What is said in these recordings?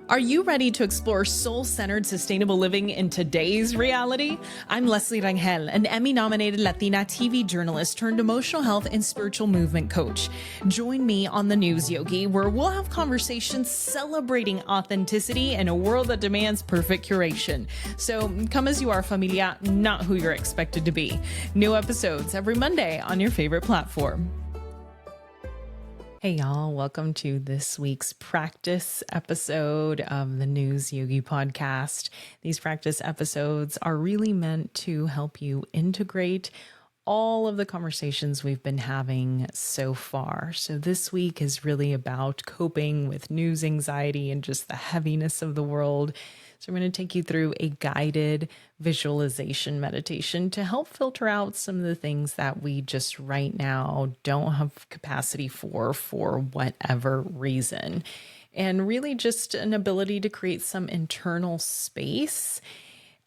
Are you ready to explore soul-centered sustainable living in today's reality? I'm Leslie Rangel, an Emmy-nominated Latina TV journalist turned emotional health and spiritual movement coach. Join me on the News Yogi, where we'll have conversations celebrating authenticity in a world that demands perfect curation. So come as you are, familia, not who you're expected to be. New episodes every Monday on your favorite platform. Hey y'all, welcome to this week's practice episode of the News Yogi Podcast. These practice episodes are really meant to help you integrate all of the conversations we've been having so far. So this week is really about coping with news anxiety and just the heaviness of the world. So I'm going to take you through a guided visualization meditation to help filter out some of the things that we just right now don't have capacity for whatever reason. And really just an ability to create some internal space,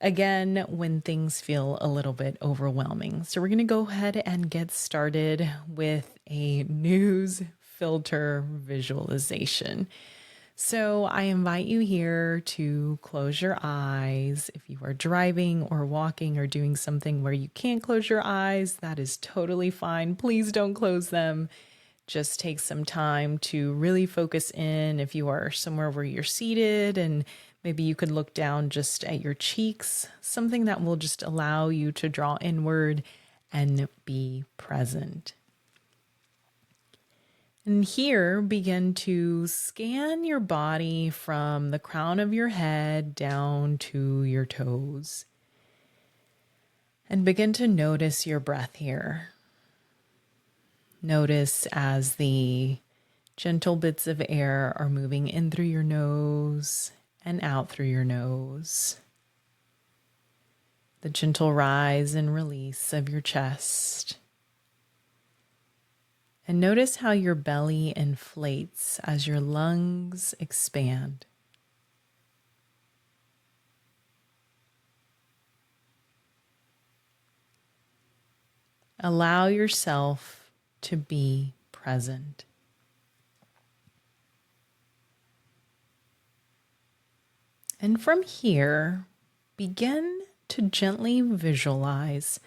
again, when things feel a little bit overwhelming. So we're going to go ahead and get started with a news filter visualization. So I invite you here to close your eyes. If you are driving or walking or doing something where you can't close your eyes, that is totally fine. Please don't close them. Just take some time to really focus in. If you are somewhere where you're seated and maybe you could look down just at your cheeks, something that will just allow you to draw inward and be present. And here, begin to scan your body from the crown of your head down to your toes. And begin to notice your breath here. Notice as the gentle bits of air are moving in through your nose and out through your nose. The gentle rise and release of your chest. And notice how your belly inflates as your lungs expand. Allow yourself to be present. And from here, begin to gently visualize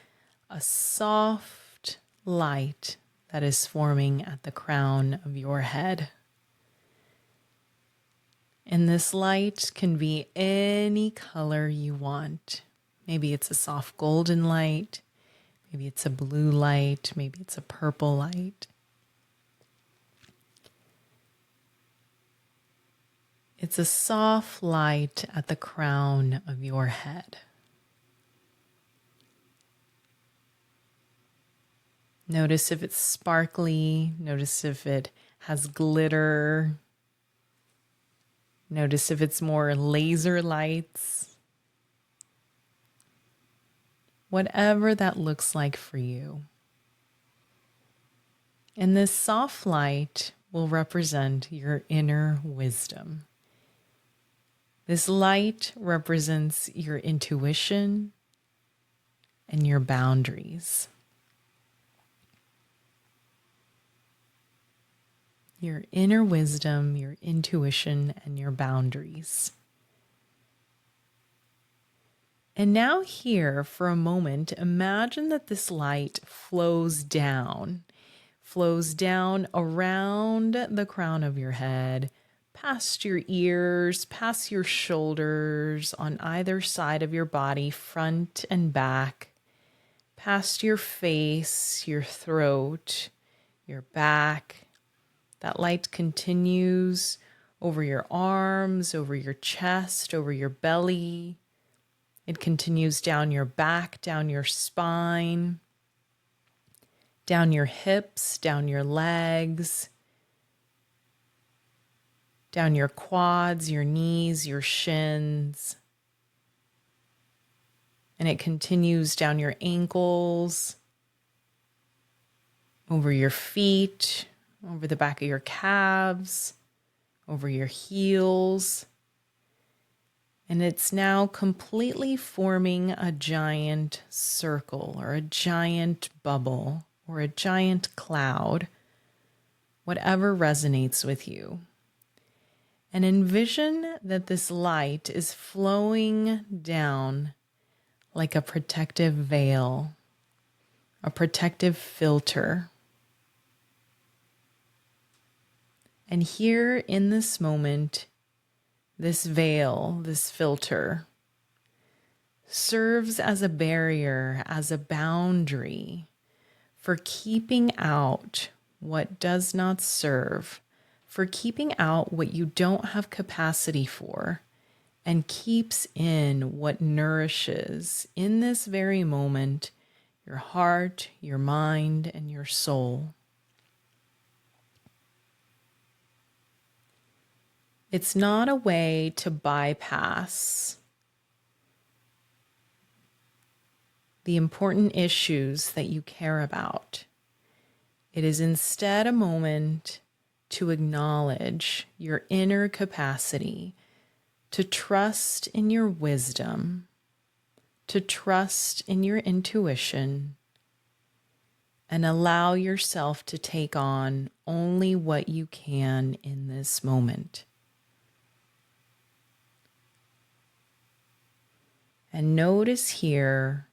a soft light that is forming at the crown of your head. And this light can be any color you want. Maybe it's a soft golden light. Maybe it's a blue light. Maybe it's a purple light. It's a soft light at the crown of your head. Notice if it's sparkly. Notice if it has glitter. Notice if it's more laser lights. Whatever that looks like for you. And this soft light will represent your inner wisdom. This light represents your intuition and your boundaries. Your inner wisdom, your intuition, and your boundaries. And now here, for a moment, imagine that this light flows down around the crown of your head, past your ears, past your shoulders, on either side of your body, front and back, past your face, your throat, your back. That light continues over your arms, over your chest, over your belly. It continues down your back, down your spine, down your hips, down your legs, down your quads, your knees, your shins. And it continues down your ankles, over your feet, over the back of your calves, over your heels. And it's now completely forming a giant circle or a giant bubble or a giant cloud, whatever resonates with you. And envision that this light is flowing down like a protective veil, a protective filter. And here in this moment, this veil, this filter, serves as a barrier, as a boundary for keeping out what does not serve, for keeping out what you don't have capacity for, and keeps in what nourishes in this very moment your heart, your mind, and your soul. It's not a way to bypass the important issues that you care about. It is instead a moment to acknowledge your inner capacity, to trust in your wisdom, to trust in your intuition, and allow yourself to take on only what you can in this moment. And notice here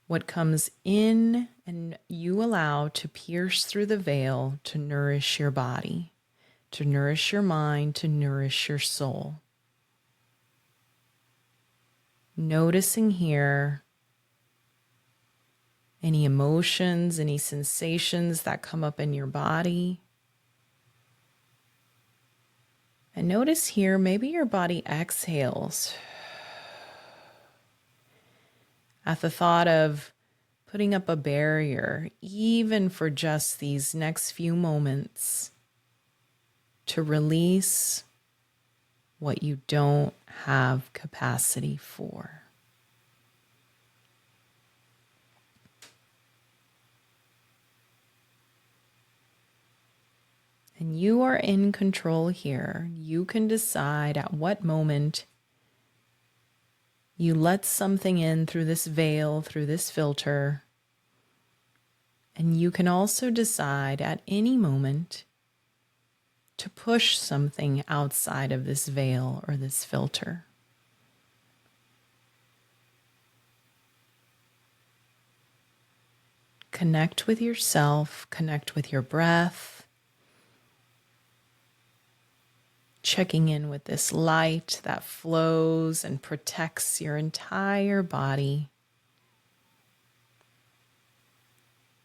what comes in and you allow to pierce through the veil to nourish your body, to nourish your mind, to nourish your soul. Noticing here any emotions, any sensations that come up in your body. And notice here, maybe your body exhales at the thought of putting up a barrier, even for just these next few moments, to release what you don't have capacity for. And you are in control here. You can decide at what moment you let something in through this veil, through this filter. And you can also decide at any moment to push something outside of this veil or this filter. Connect with yourself, connect with your breath. Checking in with this light that flows and protects your entire body.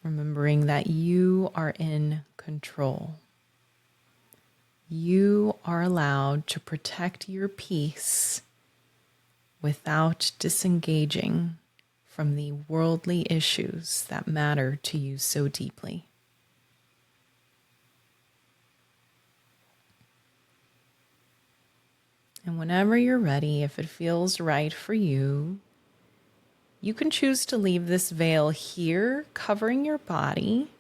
Remembering that you are in control. You are allowed to protect your peace without disengaging from the worldly issues that matter to you so deeply. And whenever you're ready, if it feels right for you, you can choose to leave this veil here covering your body,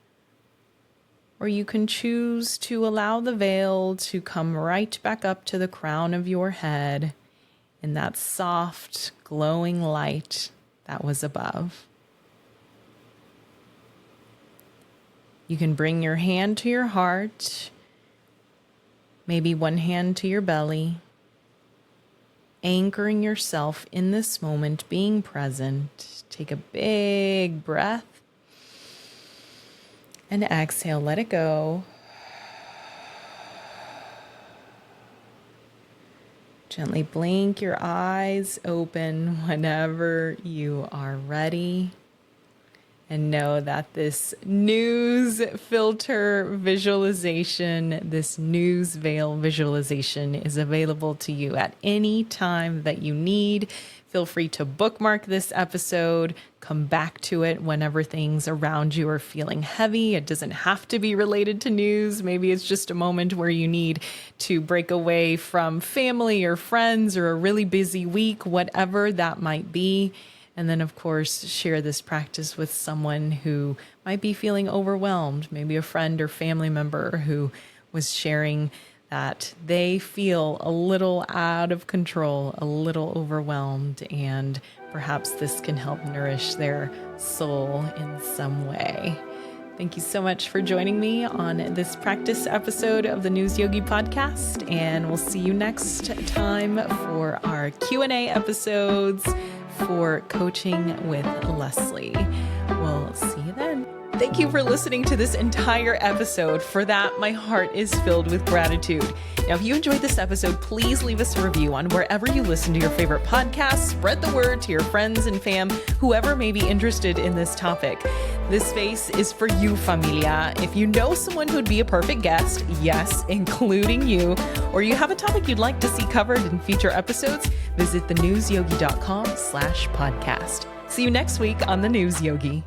or you can choose to allow the veil to come right back up to the crown of your head in that soft, glowing light that was above. You can bring your hand to your heart, maybe one hand to your belly, anchoring yourself in this moment, being present. Take a big breath and exhale, let it go. Gently blink your eyes open whenever you are ready. And know that this news filter visualization, this news veil visualization is available to you at any time that you need. Feel free to bookmark this episode, come back to it whenever things around you are feeling heavy. It doesn't have to be related to news. Maybe it's just a moment where you need to break away from family or friends or a really busy week, whatever that might be. And then, of course, share this practice with someone who might be feeling overwhelmed, maybe a friend or family member who was sharing that they feel a little out of control, a little overwhelmed, and perhaps this can help nourish their soul in some way. Thank you so much for joining me on this practice episode of the News Yogi Podcast, and we'll see you next time for our Q&A episodes for Coaching with Leslie. We'll see you then. Thank you for listening to this entire episode. For that, my heart is filled with gratitude. Now, if you enjoyed this episode, please leave us a review on wherever you listen to your favorite podcasts. Spread the word to your friends and fam, whoever may be interested in this topic. This space is for you, familia. If you know someone who'd be a perfect guest, yes, including you, or you have a topic you'd like to see covered in future episodes, visit thenewsyogi.com/podcast. See you next week on The News Yogi.